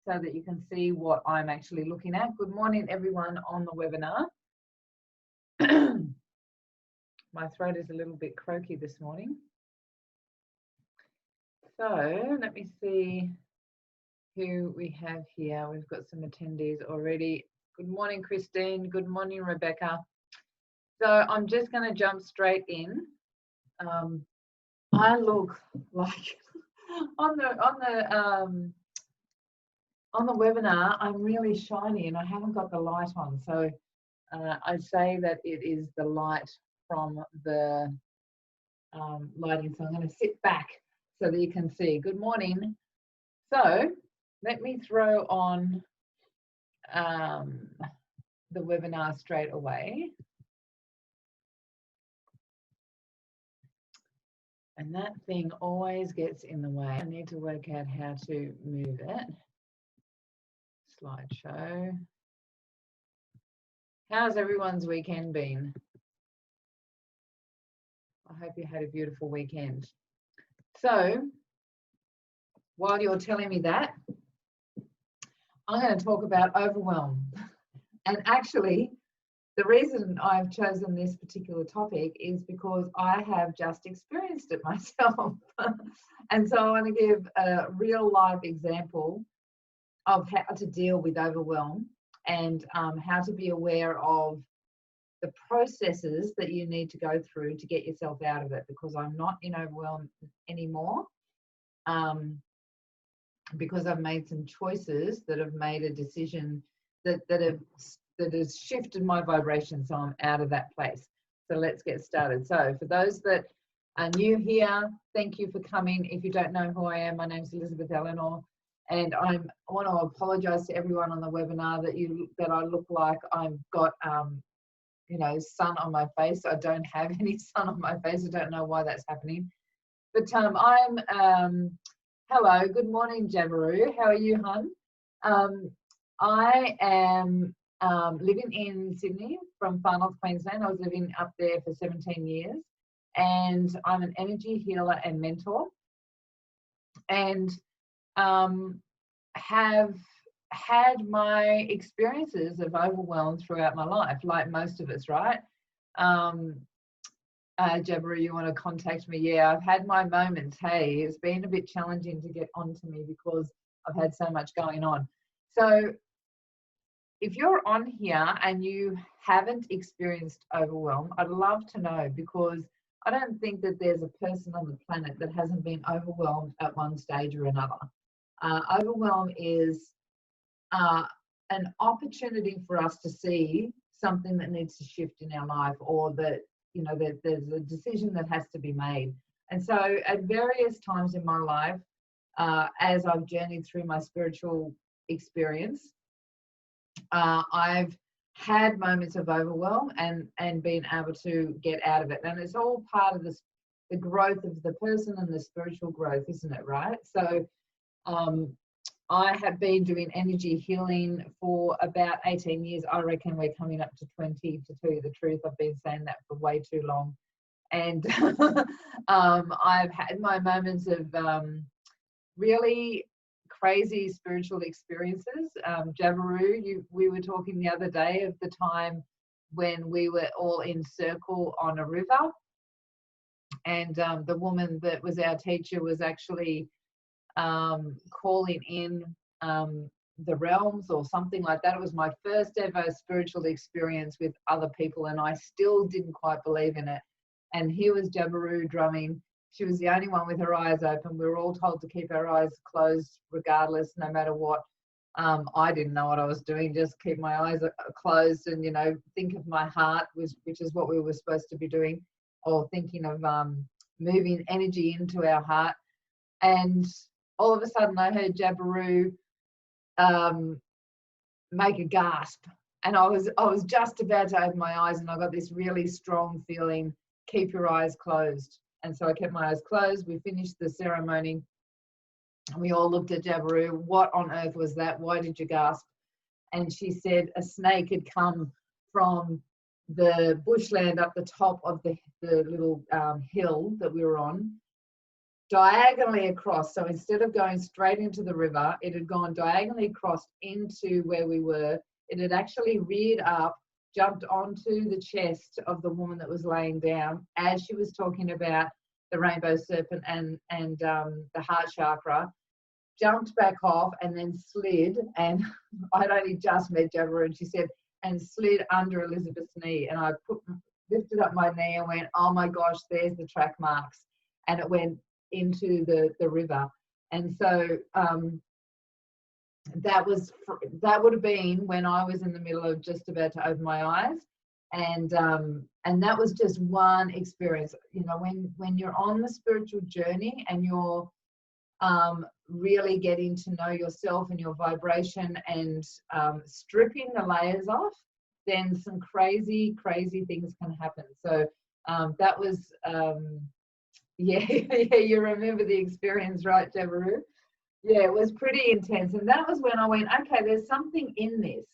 so that you can see what I'm actually looking at. Good morning, everyone on the webinar. My throat is a little bit croaky this morning. So let me see who we have here. We've got some attendees already. Good morning, Christine. Good morning, Rebecca. So I'm just going to jump straight in. I look like on the webinar, I'm really shiny and I haven't got the light on. So I say that it is the light from the lighting. So I'm going to sit back so that you can see. Good morning. So let me throw on the webinar straight away. And that thing always gets in the way. I need to work out how to move it. Slideshow. How's everyone's weekend been? I hope you had a beautiful weekend. So while you're telling me that, I'm going to talk about overwhelm. And actually, the reason I've chosen this particular topic is because I have just experienced it myself. And so I want to give a real life example of how to deal with overwhelm and how to be aware of the processes that you need to go through to get yourself out of it, because I'm not in overwhelm anymore, because I've made some choices that have made a decision that has shifted my vibration, so I'm out of that place. So let's get started. So for those that are new here, thank you for coming. If you don't know who I am, my name's Elizabeth Eleanor, and I want to apologise to everyone on the webinar that I look like I've got you know, sun on my face. I don't have any sun on my face. I don't know why that's happening. But hello, good morning, Jabaroo. How are you, hun? I am living in Sydney from far north Queensland. I was living up there for 17 years, and I'm an energy healer and mentor, and have had my experiences of overwhelm throughout my life, like most of us, right? Jabra, you want to contact me? Yeah, I've had my moments. Hey, it's been a bit challenging to get onto me because I've had so much going on. So if you're on here and you haven't experienced overwhelm, I'd love to know, because I don't think that there's a person on the planet that hasn't been overwhelmed at one stage or another. Overwhelm is an opportunity for us to see something that needs to shift in our life, or that, you know, that there's a decision that has to be made. And so at various times in my life, as I've journeyed through my spiritual experience, I've had moments of overwhelm and been able to get out of it. And it's all part of this, the growth of the person and the spiritual growth, isn't it, right? So I have been doing energy healing for about 18 years. I reckon we're coming up to 20, to tell you the truth. I've been saying that for way too long. And I've had my moments of really crazy spiritual experiences. Jabaroo, we were talking the other day of the time when we were all in circle on a river, and the woman that was our teacher was actually calling in the realms or something like that. It was my first ever spiritual experience with other people, and I still didn't quite believe in it. And here was Jabaroo drumming. She was the only one with her eyes open. We were all told to keep our eyes closed regardless, no matter what. I didn't know what I was doing, just keep my eyes closed and, you know, think of my heart, which is what we were supposed to be doing, or thinking of moving energy into our heart. And all of a sudden I heard Jabaroo make a gasp, and I was just about to open my eyes, and I got this really strong feeling, keep your eyes closed. And so I kept my eyes closed. We finished the ceremony, and we all looked at Jabaroo. What on earth was that? Why did you gasp? And she said a snake had come from the bushland up the top of the little hill that we were on, diagonally across. So instead of going straight into the river, it had gone diagonally across into where we were. It had actually reared up, jumped onto the chest of the woman that was laying down as she was talking about the rainbow serpent and the heart chakra, jumped back off and then slid. And I'd only just met Deborah, and she said, and slid under Elizabeth's knee. And I lifted up my knee and went, oh my gosh, there's the track marks. And it went into the river. And so that would have been when I was in the middle of just about to open my eyes. And that was just one experience. You know, when you're on the spiritual journey and you're really getting to know yourself and your vibration and stripping the layers off, then some crazy things can happen. So that was yeah, you remember the experience, right, Deborah? Yeah, it was pretty intense. And that was when I went, okay, there's something in this.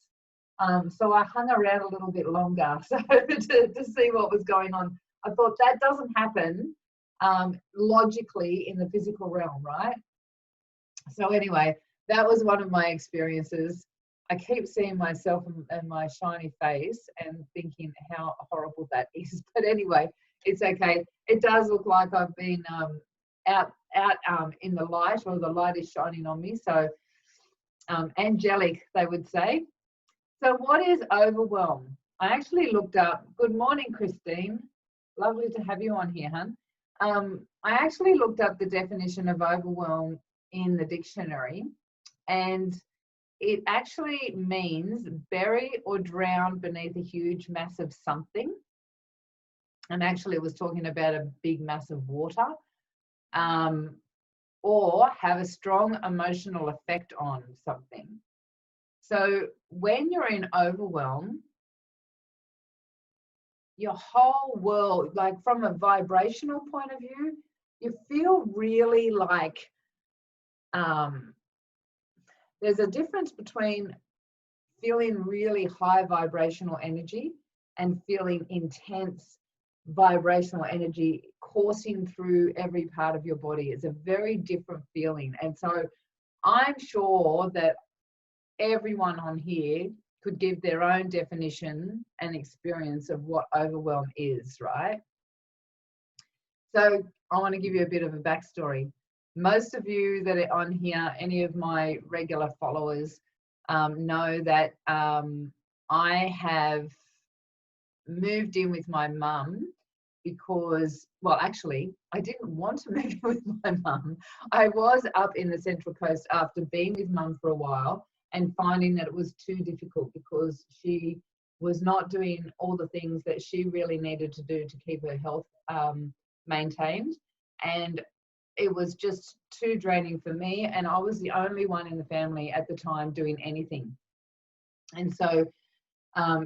So I hung around a little bit longer to see what was going on. I thought that doesn't happen logically in the physical realm, right? So anyway, that was one of my experiences. I keep seeing myself and my shiny face and thinking how horrible that is. But anyway, it's okay. It does look like I've been out in the light, or the light is shining on me. So angelic, they would say. So what is overwhelm? I actually looked up. Good morning, Christine. Lovely to have you on here, hon. I actually looked up the definition of overwhelm in the dictionary, and it actually means bury or drown beneath a huge mass of something. And actually it was talking about a big mass of water, or have a strong emotional effect on something. So when you're in overwhelm, your whole world, like from a vibrational point of view, you feel really like there's a difference between feeling really high vibrational energy and feeling intense vibrational energy coursing through every part of your body. It's a very different feeling. And so I'm sure that everyone on here could give their own definition and experience of what overwhelm is, right? So I want to give you a bit of a backstory. Most of you that are on here, any of my regular followers, know that I have moved in with my mum because, well, actually, I didn't want to move in with my mum. I was up in the Central Coast after being with mum for a while and finding that it was too difficult because she was not doing all the things that she really needed to do to keep her health maintained. And it was just too draining for me, and I was the only one in the family at the time doing anything. And so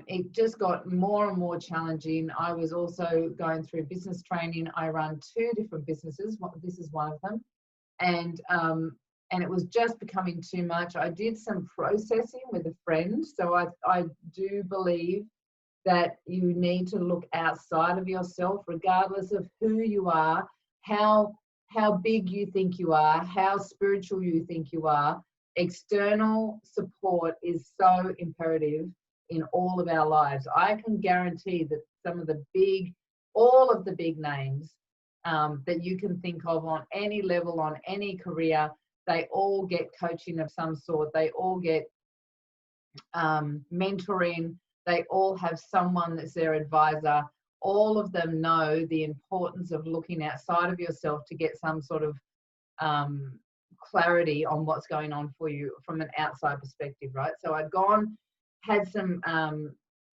it just got more and more challenging. I was also going through business training. I run 2 different businesses. This is one of them. And it was just becoming too much. I did some processing with a friend. So I do believe that you need to look outside of yourself, regardless of who you are, how big you think you are, how spiritual you think you are. External support is so imperative in all of our lives. I can guarantee that all of the big names that you can think of on any level, on any career, they all get coaching of some sort. They all get mentoring. They all have someone that's their advisor. All of them know the importance of looking outside of yourself to get some sort of clarity on what's going on for you from an outside perspective, right? So I'd had some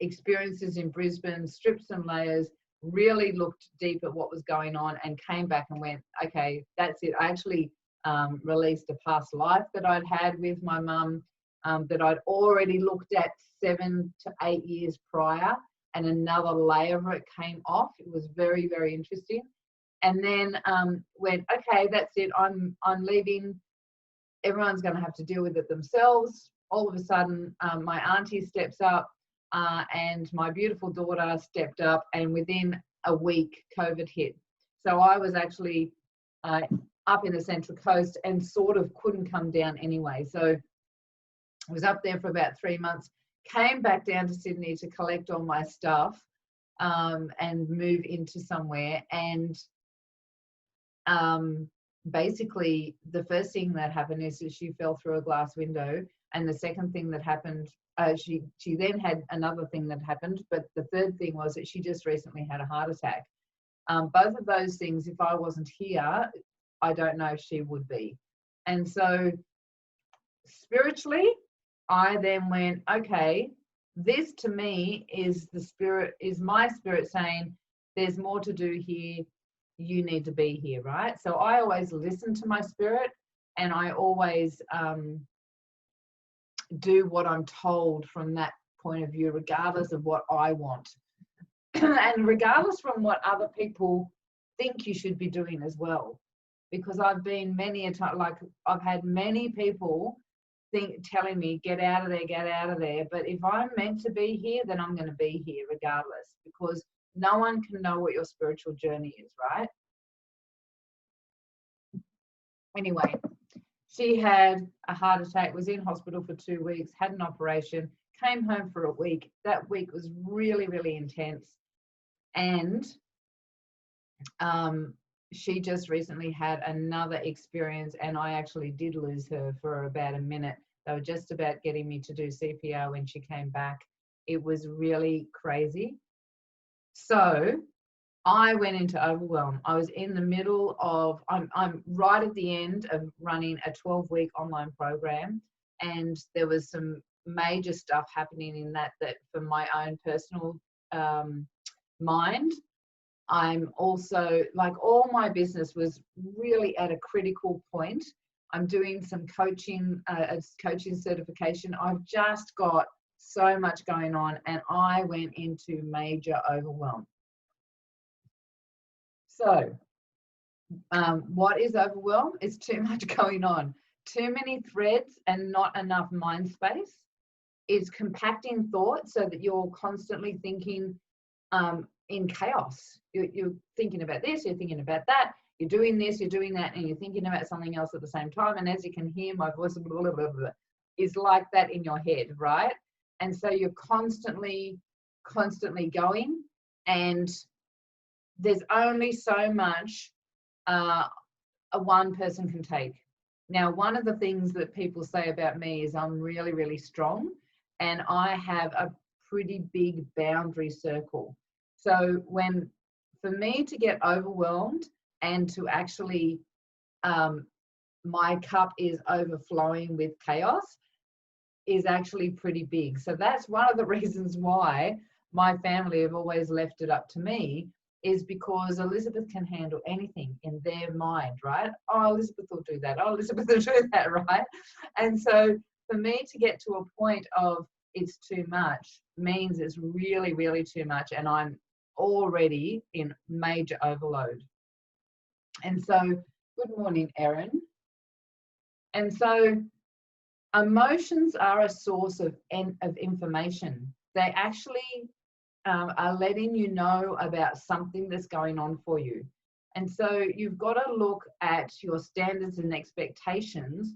experiences in Brisbane, stripped some layers, really looked deep at what was going on, and came back and went, okay, that's it. I actually released a past life that I'd had with my mum that I'd already looked at 7 to 8 years prior, and another layer of it came off. It was very, very interesting. And then went, okay, that's it. I'm leaving. Everyone's going to have to deal with it themselves. All of a sudden, my auntie steps up and my beautiful daughter stepped up, and within a week, COVID hit. So I was actually up in the Central Coast and sort of couldn't come down anyway. So I was up there for about 3 months, came back down to Sydney to collect all my stuff and move into somewhere. And basically the first thing that happened is that she fell through a glass window. And the second thing that happened, she then had another thing that happened, but the third thing was that she just recently had a heart attack. Both of those things, if I wasn't here, I don't know if she would be. And so spiritually, I then went, okay, this to me is my spirit saying, there's more to do here. You need to be here, right? So I always listen to my spirit, and I always do what I'm told from that point of view, regardless of what I want. And regardless from what other people think you should be doing as well. Because I've been many a time, like I've had many people telling me, get out of there, get out of there. But if I'm meant to be here, then I'm going to be here regardless, because no one can know what your spiritual journey is, right? Anyway, she had a heart attack, was in hospital for 2 weeks, had an operation, came home for a week. That week was really, really intense. And she just recently had another experience, and I actually did lose her for about a minute. They were just about getting me to do CPR when she came back. It was really crazy. So I went into overwhelm. I was in the middle of, I'm right at the end of running a 12-week online program, and there was some major stuff happening in that for my own personal mind. I'm also, like, all my business was really at a critical point. I'm doing some coaching, coaching certification. I've just got so much going on, and I went into major overwhelm. So what is overwhelm? It's too much going on. Too many threads and not enough mind space. It's compacting thoughts so that you're constantly thinking in chaos. You're thinking about this, you're thinking about that, you're doing this, you're doing that, and you're thinking about something else at the same time. And as you can hear, my voice blah, blah, blah, blah, is like that in your head, right? And so you're constantly going, and there's only so much one person can take. Now, one of the things that people say about me is I'm really, really strong, and I have a pretty big boundary circle. So for me to get overwhelmed and to actually, my cup is overflowing with chaos, is actually pretty big. So that's one of the reasons why my family have always left it up to me, is because Elizabeth can handle anything in their mind, right? Oh, Elizabeth will do that. Oh, Elizabeth will do that, right? And so for me to get to a point of it's too much means it's really, really too much, and I'm already in major overload. And so, good morning, Erin. And so emotions are a source of information. They actually are letting you know about something that's going on for you. And so you've got to look at your standards and expectations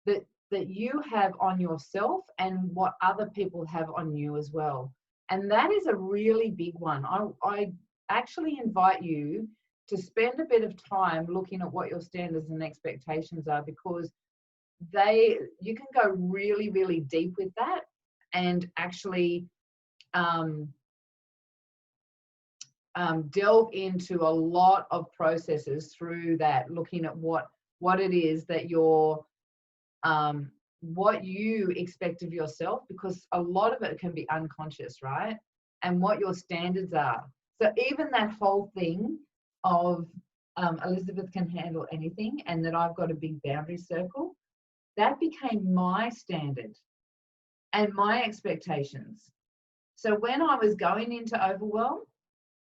that you have on yourself and what other people have on you as well. And that is a really big one. I actually invite you to spend a bit of time looking at what your standards and expectations are, because you can go really, really deep with that, and actually delve into a lot of processes through that, looking at what it is that you're what you expect of yourself, because a lot of it can be unconscious, right? And what your standards are. So even that whole thing of Elizabeth can handle anything, and that I've got a big boundary circle, that became my standard and my expectations. So when I was going into overwhelm,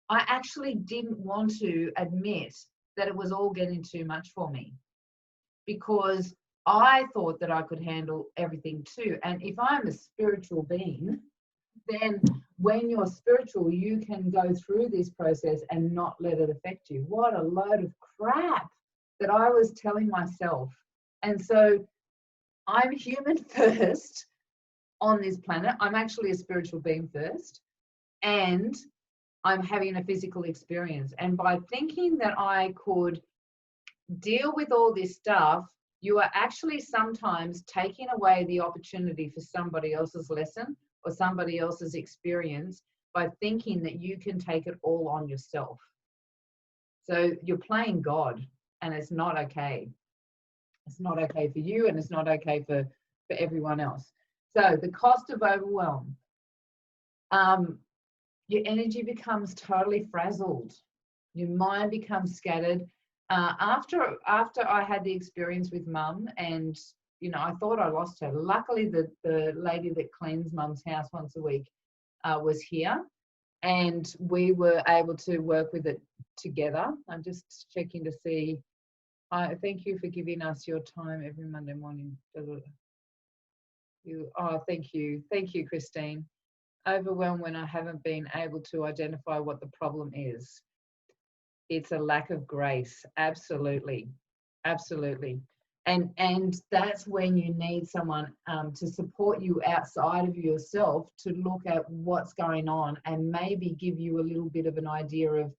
I actually didn't want to admit that it was all getting too much for me, because I thought that I could handle everything too. And if I'm a spiritual being, then when you're spiritual, you can go through this process and not let it affect you. What a load of crap that I was telling myself. And so I'm human first on this planet. I'm actually a spiritual being first, and I'm having a physical experience. And by thinking that I could deal with all this stuff, you are actually sometimes taking away the opportunity for somebody else's lesson or somebody else's experience by thinking that you can take it all on yourself. So you're playing God, and it's not okay. It's not okay for you, and it's not okay for everyone else. So the cost of overwhelm. Your energy becomes totally frazzled. Your mind becomes scattered. After I had the experience with Mum, and I thought I lost her. Luckily, the lady that cleans Mum's house once a week was here, and we were able to work with it together. I'm just checking to see. Thank you for giving us your time every Monday morning. Thank you, Christine. Overwhelmed when I haven't been able to identify what the problem is. It's a lack of grace. Absolutely. And that's when you need someone to support you outside of yourself to look at what's going on and maybe give you a little bit of an idea of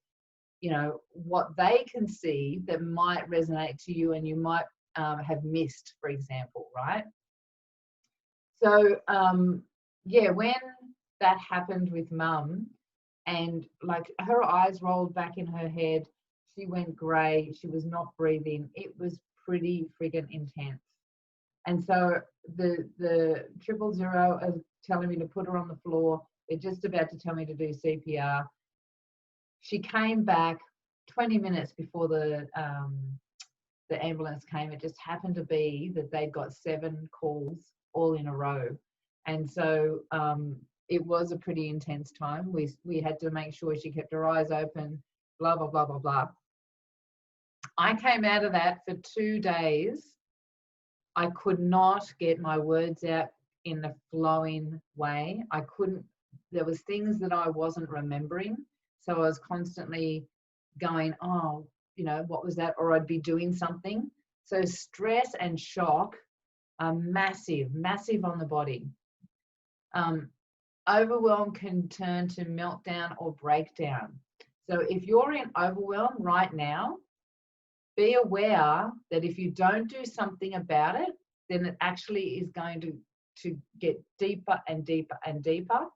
what they can see that might resonate to you and you might have missed, for example, right? So when that happened with Mum, and like her eyes rolled back in her head, she went grey, she was not breathing, it was pretty friggin' intense. And so the 000 are telling me to put her on the floor. They're just about to tell me to do CPR. She came back 20 minutes before the ambulance came. It just happened to be that they'd got 7 calls all in a row. And so it was a pretty intense time. We had to make sure she kept her eyes open, blah, blah, blah, blah, blah. I came out of that for 2 days. I could not get my words out in a flowing way. There was things that I wasn't remembering. So I was constantly going, what was that? Or I'd be doing something. So stress and shock are massive on the body. Overwhelm can turn to meltdown or breakdown. So if you're in overwhelm right now, be aware that if you don't do something about it, then it actually is going to get deeper and deeper and deeper,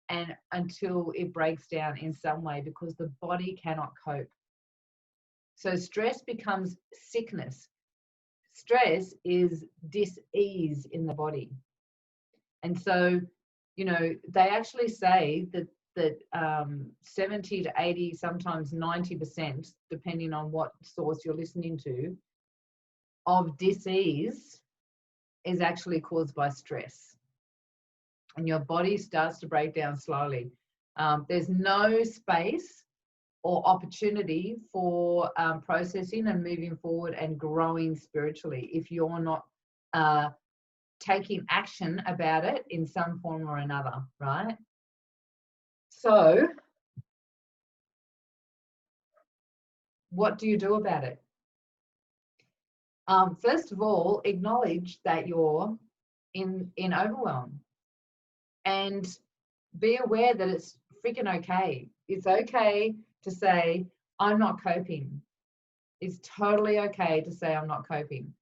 and until it breaks down in some way, because the body cannot cope. So stress becomes sickness. Stress is dis-ease in the body. And so, they actually say that 70 to 80, sometimes 90%, depending on what source you're listening to, of dis-ease is actually caused by stress. And your body starts to break down slowly. There's no space or opportunity for processing and moving forward and growing spiritually if you're not taking action about it in some form or another, right? So what do you do about it? First of all, acknowledge that you're in overwhelm, and be aware that it's freaking okay. It's okay to say, I'm not coping. It's totally okay to say, I'm not coping.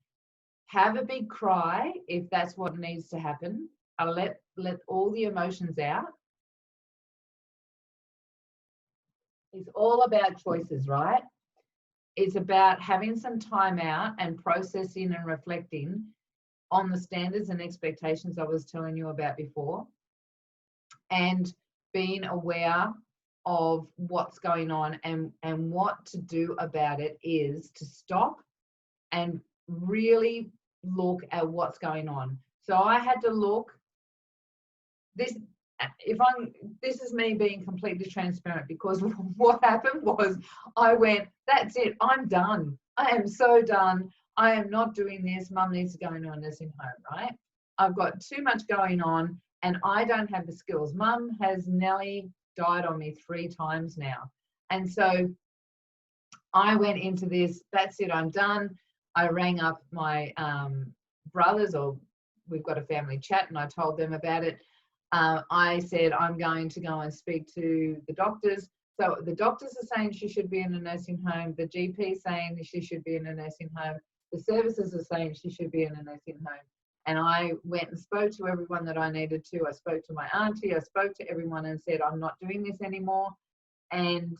Have a big cry if that's what needs to happen. Let all the emotions out. It's all about choices, right? It's about having some time out and processing and reflecting on the standards and expectations I was telling you about before, and being aware of what's going on, and what to do about it is to stop and really look at what's going on. So I had to look, this is me being completely transparent, because what happened was I went, that's it, I'm done. I am so done. I am not doing this. Mum needs to go into a nursing home, right? I've got too much going on and I don't have the skills. Mum has nearly died on me 3 times now. And so I went into this, that's it, I'm done. I rang up my brothers, or we've got a family chat, and I told them about it. I said, I'm going to go and speak to the doctors. So the doctors are saying she should be in a nursing home. The GP saying she should be in a nursing home. The services are saying she should be in a nursing home. And I went and spoke to everyone that I needed to. I spoke to my auntie. I spoke to everyone and said, I'm not doing this anymore. And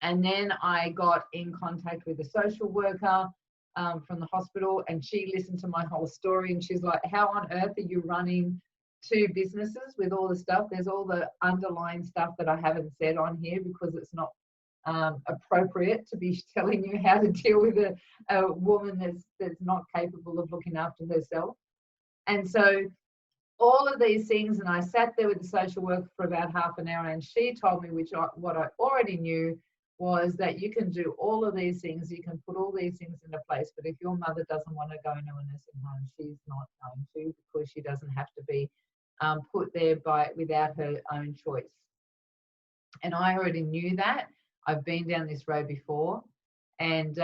then I got in contact with a social worker from the hospital, and she listened to my whole story, and she's like, how on earth are you running two businesses with all the stuff? There's all the underlying stuff that I haven't said on here because it's not appropriate to be telling you how to deal with a woman that's not capable of looking after herself. And so all of these things, and I sat there with the social worker for about half an hour, and she told me, what I already knew, was that you can do all of these things, you can put all these things into place, but if your mother doesn't want to go into a nursing home, she's not going to, because she doesn't have to be put there without her own choice. And I already knew that. I've been down this road before, and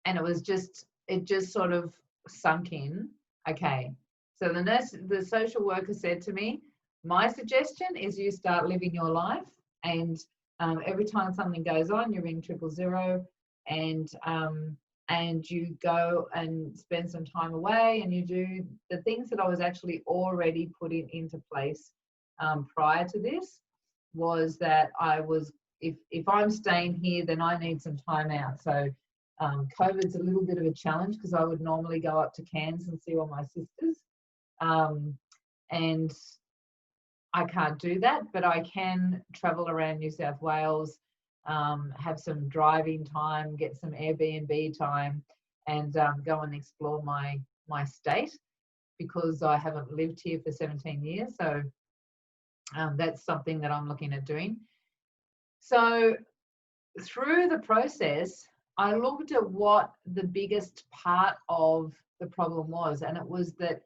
it just sort of sunk in. Okay, so the social worker said to me, my suggestion is you start living your life, and every time something goes on, you ring 000, and you go and spend some time away, and you do the things that I was actually already putting into place prior to this. Was that I was, if I'm staying here, then I need some time out. So COVID's a little bit of a challenge, because I would normally go up to Cairns and see all my sisters, and I can't do that, but I can travel around New South Wales, have some driving time, get some Airbnb time, and go and explore my state, because I haven't lived here for 17 years. So that's something that I'm looking at doing. So through the process, I looked at what the biggest part of the problem was, and it was that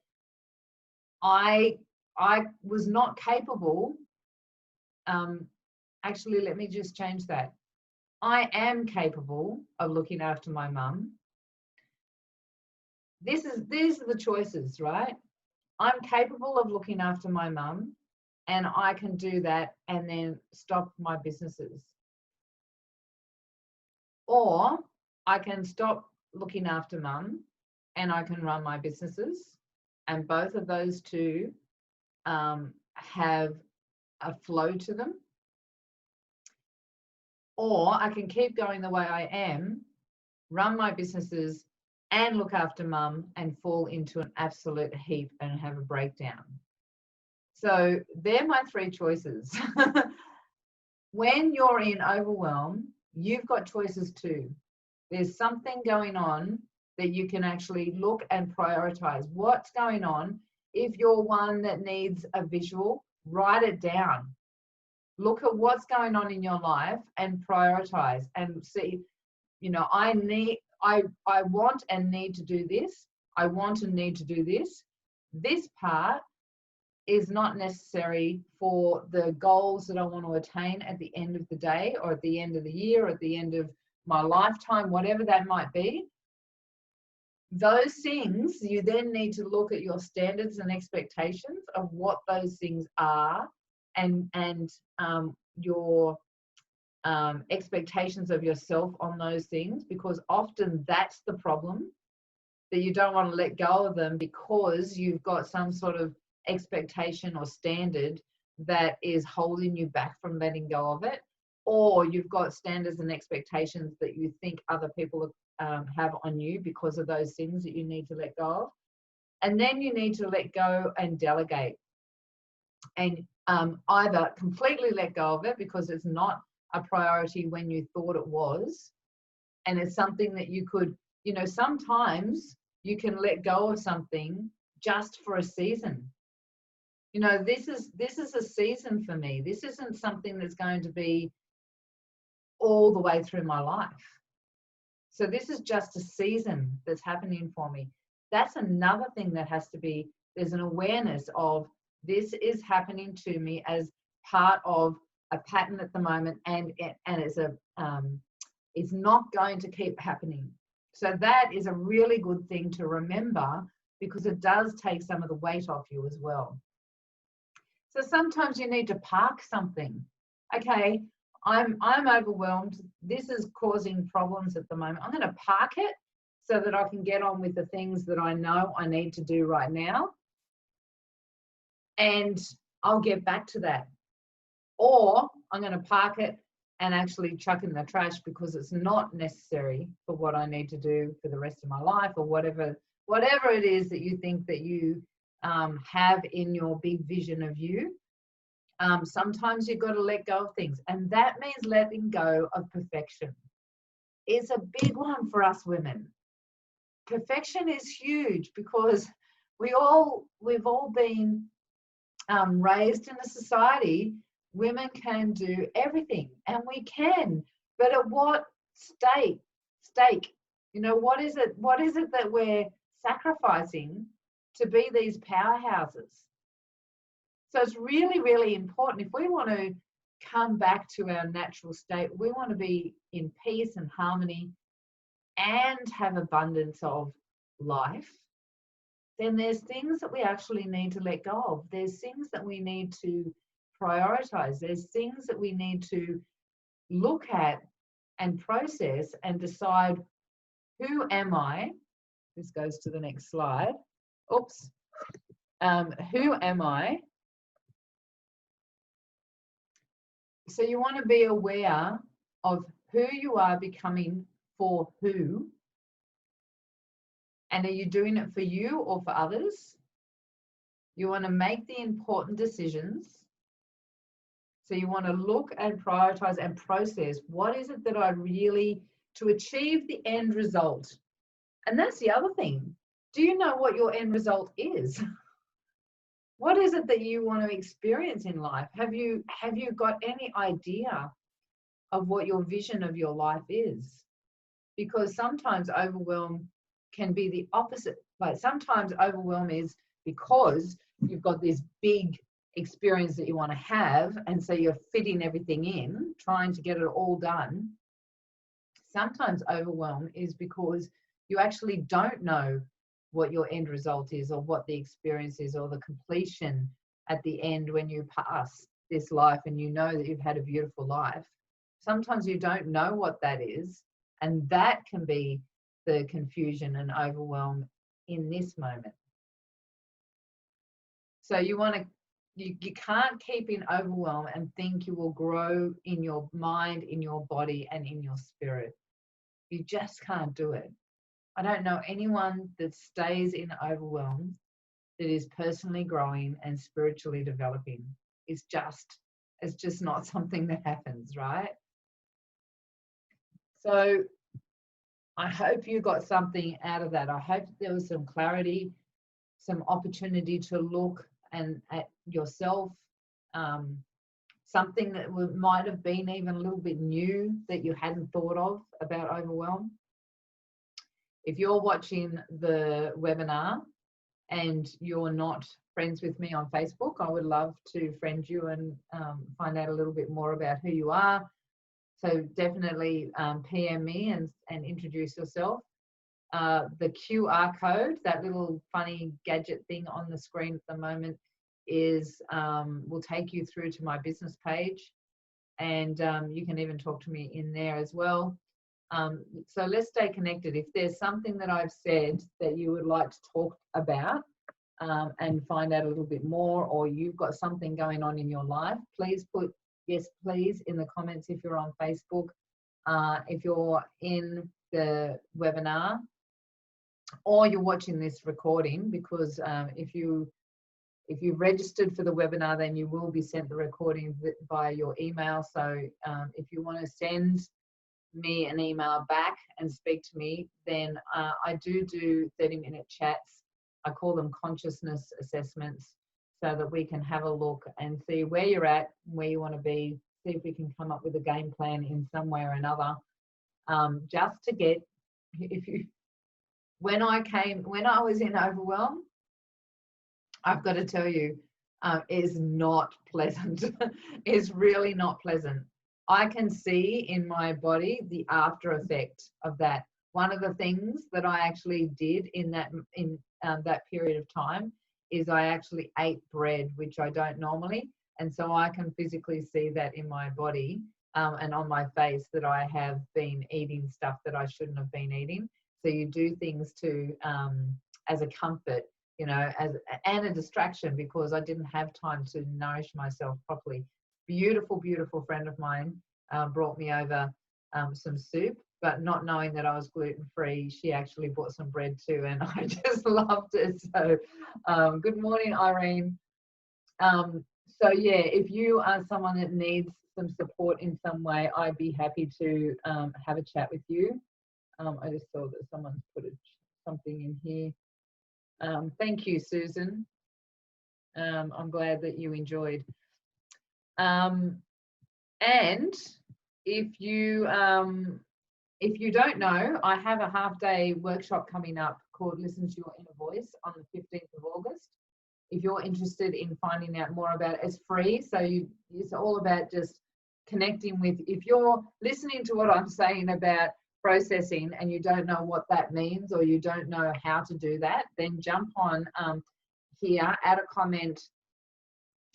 I was not capable. Actually, let me just change that. I am capable of looking after my mum. These are the choices, right? I'm capable of looking after my mum, and I can do that and then stop my businesses. Or I can stop looking after mum and I can run my businesses, and both of those two have a flow to them. Or I can keep going the way I am, run my businesses and look after mum, and fall into an absolute heap and have a breakdown. So they're my three choices. When you're in overwhelm, you've got choices too. There's something going on that you can actually look and prioritize. What's going on? If you're one that needs a visual, write it down. Look at what's going on in your life and prioritize and see, I want and need to do this. I want and need to do this. This part is not necessary for the goals that I want to attain at the end of the day, or at the end of the year, or at the end of my lifetime, whatever that might be. Those things, you then need to look at your standards and expectations of what those things are, and your expectations of yourself on those things, because often that's the problem, that you don't want to let go of them because you've got some sort of expectation or standard that is holding you back from letting go of it, or you've got standards and expectations that you think other people have on you because of those things that you need to let go of. And then you need to let go and delegate, and either completely let go of it because it's not a priority when you thought it was, and it's something that you could, sometimes you can let go of something just for a season. This is a season for me. This isn't something that's going to be all the way through my life. So this is just a season that's happening for me. That's another thing that has to be, there's an awareness of, this is happening to me as part of a pattern at the moment, and it's not going to keep happening. So that is a really good thing to remember, because it does take some of the weight off you as well. So sometimes you need to park something. Okay, I'm overwhelmed. This is causing problems at the moment. I'm going to park it so that I can get on with the things that I know I need to do right now. And I'll get back to that. Or I'm going to park it and actually chuck in the trash because it's not necessary for what I need to do for the rest of my life, or whatever it is that you think that you have in your big vision of you. Sometimes you've got to let go of things, and that means letting go of perfection. It's a big one for us women. Perfection is huge because we've all been raised in a society. Women can do everything, and we can, but at what stake? You know, what is it that we're sacrificing to be these powerhouses? So it's really, really important. If we want to come back to our natural state, we want to be in peace and harmony and have abundance of life, then there's things that we actually need to let go of. There's things that we need to prioritize. There's things that we need to look at and process and decide, who am I? This goes to the next slide. Oops. Who am I? So you want to be aware of who you are becoming for who. And are you doing it for you or for others? You want to make the important decisions. So you want to look and prioritize and process, what is it that I really, to achieve the end result? And that's the other thing. Do you know what your end result is? What is it that you want to experience in life? Have you got any idea of what your vision of your life is? Because sometimes overwhelm can be the opposite. Like sometimes overwhelm is because you've got this big experience that you want to have, and so you're fitting everything in, trying to get it all done. Sometimes overwhelm is because you actually don't know what your end result is, or what the experience is, or the completion at the end when you pass this life and you know that you've had a beautiful life. Sometimes you don't know what that is, and that can be the confusion and overwhelm in this moment. So you can't keep in overwhelm and think you will grow in your mind, in your body, and in your spirit. You just can't do it. I don't know anyone that stays in overwhelm that is personally growing and spiritually developing. It's just not something that happens, right? So I hope you got something out of that. I hope there was some clarity, some opportunity to look at yourself, something that might have been even a little bit new that you hadn't thought of about overwhelm. If you're watching the webinar and you're not friends with me on Facebook, I would love to friend you and find out a little bit more about who you are. So definitely PM me and introduce yourself. The QR code, that little funny gadget thing on the screen at the moment, will take you through to my business page, and you can even talk to me in there as well. So let's stay connected. If there's something that I've said that you would like to talk about and find out a little bit more, or you've got something going on in your life, please put yes please in the comments if you're on Facebook. If you're in the webinar or you're watching this recording, because if you've registered for the webinar, then you will be sent the recording via your email. So if you want to send me an email back and speak to me, then I do 30-minute chats. I call them consciousness assessments, so that we can have a look and see where you're at, where you want to be, see if we can come up with a game plan in some way or another. Just to get, when I was in overwhelm, I've got to tell you, is not pleasant. It's really not pleasant. I can see in my body the after effect of that. one of the things that I actually did in that period of time is I actually ate bread, which I don't normally. And so I can physically see that in my body and on my face that I have been eating stuff that I shouldn't have been eating. So you do things to as a comfort, you know, and a distraction, because I didn't have time to nourish myself properly. Beautiful, beautiful friend of mine brought me over some soup, but not knowing that I was gluten-free, she actually bought some bread too, and I just loved it. So good morning, Irene. So yeah, if you are someone that needs some support in some way, I'd be happy to have a chat with you. I just saw that someone's put something in here. Thank you, Susan. I'm glad that you enjoyed. And if you don't know, I have a half-day workshop coming up called Listen to Your Inner Voice on the 15th of August. If you're interested in finding out more about it, it's free. So it's all about just connecting with, if you're listening to what I'm saying about processing and you don't know what that means, or you don't know how to do that, then jump on here, add a comment,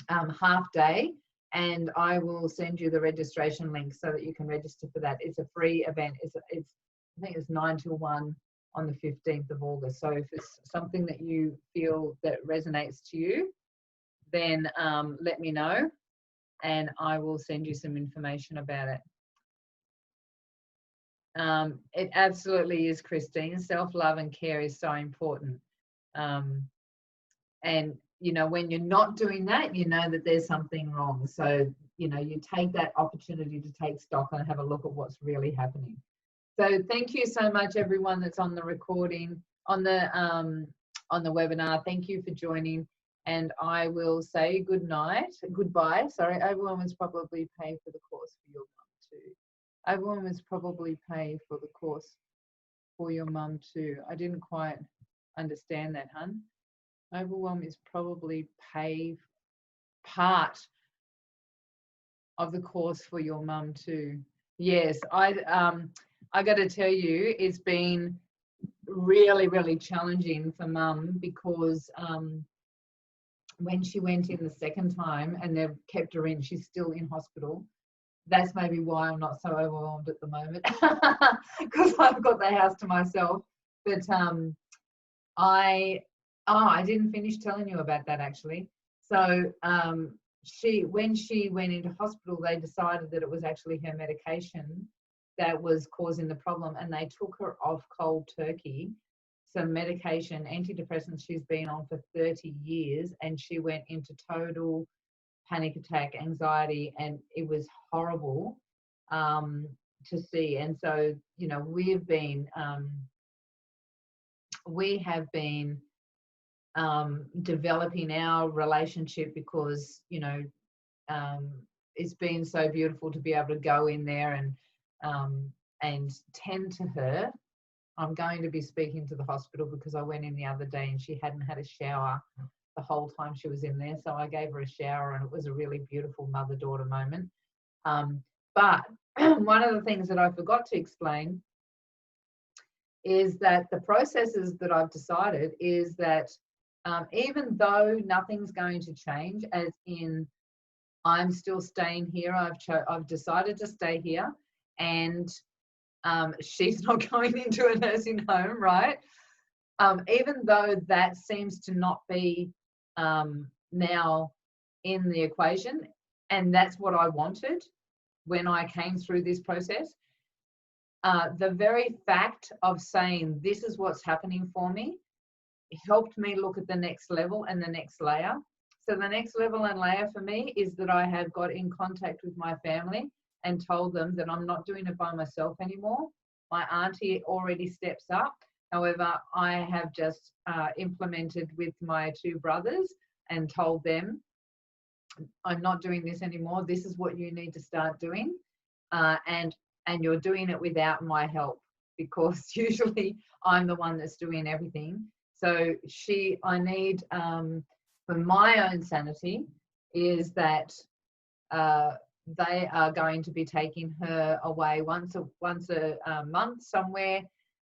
half day, and I will send you the registration link so that you can register for that. It's a free event. It's I think it's 9 till 1 on the 15th of August. So if it's something that you feel that resonates to you, then let me know and I will send you some information about it. It absolutely is, Christine. Self-love and care is so important. And, you know, when you're not doing that, you know that there's something wrong. So, you know, you take that opportunity to take stock and have a look at what's really happening. So thank you so much, everyone that's on the recording, on the webinar. Thank you for joining. And I will say goodbye. Sorry, overwhelmers probably pay for the course for your mum too. Overwhelmers probably pay for the course for your mum too. I didn't quite understand that, hun. Overwhelm is probably pay part of the course for your mum too. Yes, I got to tell you, it's been really, really challenging for mum, because when she went in the second time and they've kept her in, she's still in hospital. That's maybe why I'm not so overwhelmed at the moment, because I've got the house to myself. But I didn't finish telling you about that actually. So when she went into hospital, they decided that it was actually her medication that was causing the problem, and they took her off cold turkey some medication, antidepressants she's been on for 30 years, and she went into total panic attack, anxiety, and it was horrible to see. And so, you know, we have been developing our relationship, because, you know, it's been so beautiful to be able to go in there and tend to her. I'm going to be speaking to the hospital because I went in the other day and she hadn't had a shower the whole time she was in there. So I gave her a shower, and it was a really beautiful mother-daughter moment. But one of the things that I forgot to explain is that the processes that I've decided is that even though nothing's going to change, as in I'm still staying here, I've decided to stay here, and she's not going into a nursing home, right? Even though that seems to not be now in the equation, and that's what I wanted when I came through this process, the very fact of saying this is what's happening for me helped me look at the next level and the next layer. So the next level and layer for me is that I have got in contact with my family and told them that I'm not doing it by myself anymore. My auntie already steps up. However, I have just implemented with my two brothers and told them, I'm not doing this anymore. This is what you need to start doing. And you're doing it without my help, because usually I'm the one that's doing everything. So I need, for my own sanity, is that they are going to be taking her away once a month somewhere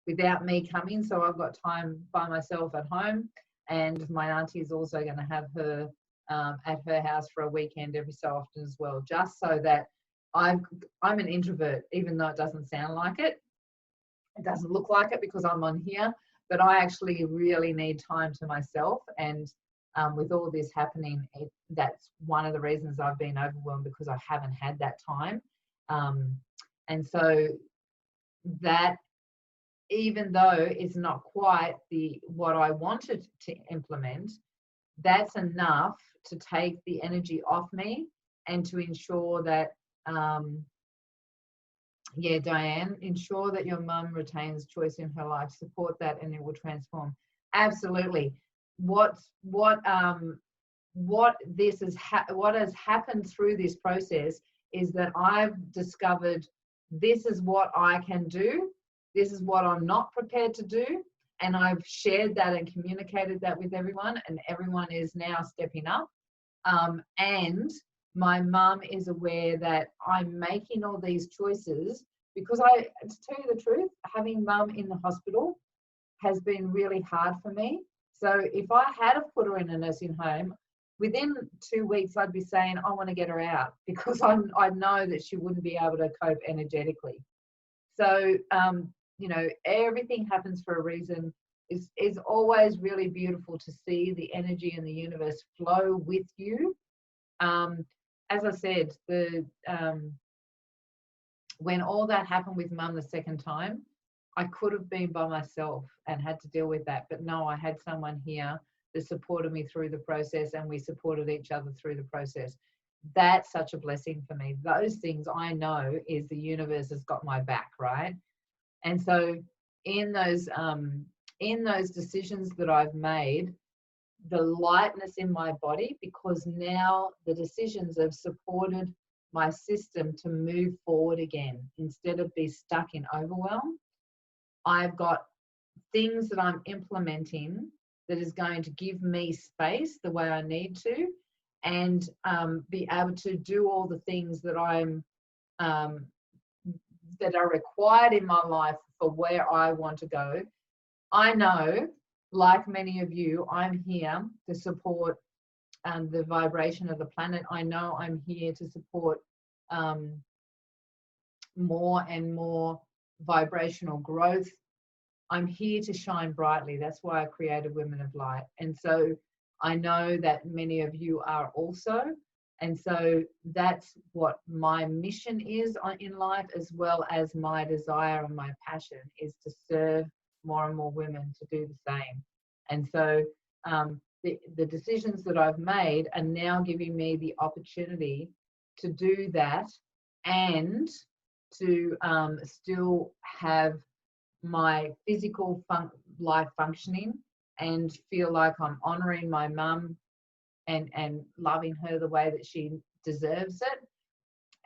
without me coming. So I've got time by myself at home, and my auntie is also going to have her at her house for a weekend every so often as well, just so that I'm an introvert, even though it doesn't sound like it. It doesn't look like it because I'm on here, but I actually really need time to myself. And with all this happening, that's one of the reasons I've been overwhelmed, because I haven't had that time. And so that, even though it's not quite what I wanted to implement, that's enough to take the energy off me and to ensure that, yeah, Diane, ensure that your mum retains choice in her life, support that, and it will transform. Absolutely. What has happened through this process is that I've discovered this is what I can do, this is what I'm not prepared to do, and I've shared that and communicated that with everyone, and everyone is now stepping up. And my mum is aware that I'm making all these choices because to tell you the truth, having mum in the hospital has been really hard for me. So if I had have put her in a nursing home, within 2 weeks, I'd be saying, I want to get her out, because I know that she wouldn't be able to cope energetically. So, you know, everything happens for a reason. It's always really beautiful to see the energy in the universe flow with you. As I said, when all that happened with mum the second time, I could have been by myself and had to deal with that. But no, I had someone here that supported me through the process, and we supported each other through the process. That's such a blessing for me. Those things I know is the universe has got my back, right? And so in those decisions that I've made, the lightness in my body, because now the decisions have supported my system to move forward again instead of be stuck in overwhelm. I've got things that I'm implementing that is going to give me space the way I need to, and be able to do all the things that that are required in my life for where I want to go. I know, like many of you, I'm here to support the vibration of the planet. I know I'm here to support more and more vibrational growth. I'm here to shine brightly. That's why I created Women of Light. And so I know that many of you are also. And so that's what my mission is in life, as well as my desire and my passion is to serve more and more women to do the same. And so the decisions that I've made are now giving me the opportunity to do that, and to still have my physical life functioning, and feel like I'm honoring my mum and loving her the way that she deserves it,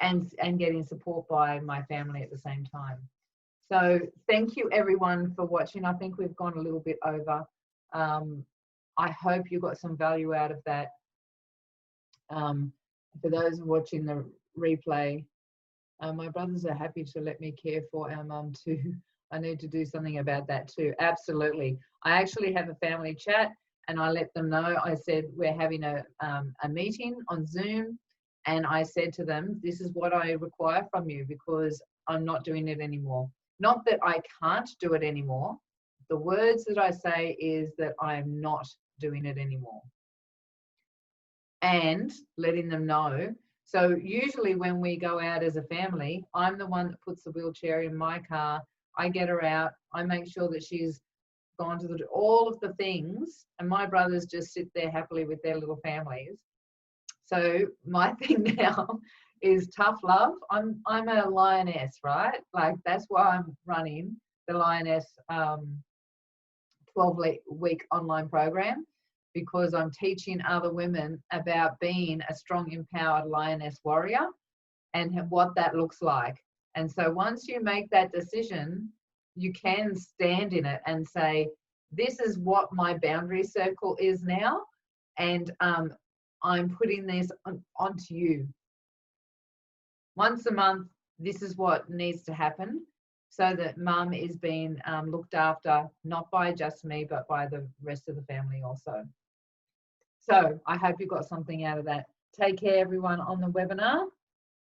and getting support by my family at the same time. So thank you everyone for watching. I think we've gone a little bit over. I hope you got some value out of that. For those watching the replay, my brothers are happy to let me care for our mum too. I need to do something about that too. Absolutely. I actually have a family chat, and I let them know. I said, we're having a meeting on Zoom, and I said to them, this is what I require from you, because I'm not doing it anymore. Not that I can't do it anymore. The words that I say is that I am not doing it anymore. And letting them know. So usually when we go out as a family, I'm the one that puts the wheelchair in my car. I get her out. I make sure that she's gone to all of the things, and my brothers just sit there happily with their little families. So my thing now is tough love. I'm a lioness, right? Like, that's why I'm running the Lioness 12-week online program, because I'm teaching other women about being a strong, empowered lioness warrior and what that looks like. And so once you make that decision, you can stand in it and say, this is what my boundary circle is now, and I'm putting this onto you. Once a month, this is what needs to happen. so that mum is being looked after, not by just me, but by the rest of the family also. So I hope you got something out of that. Take care, everyone, on the webinar.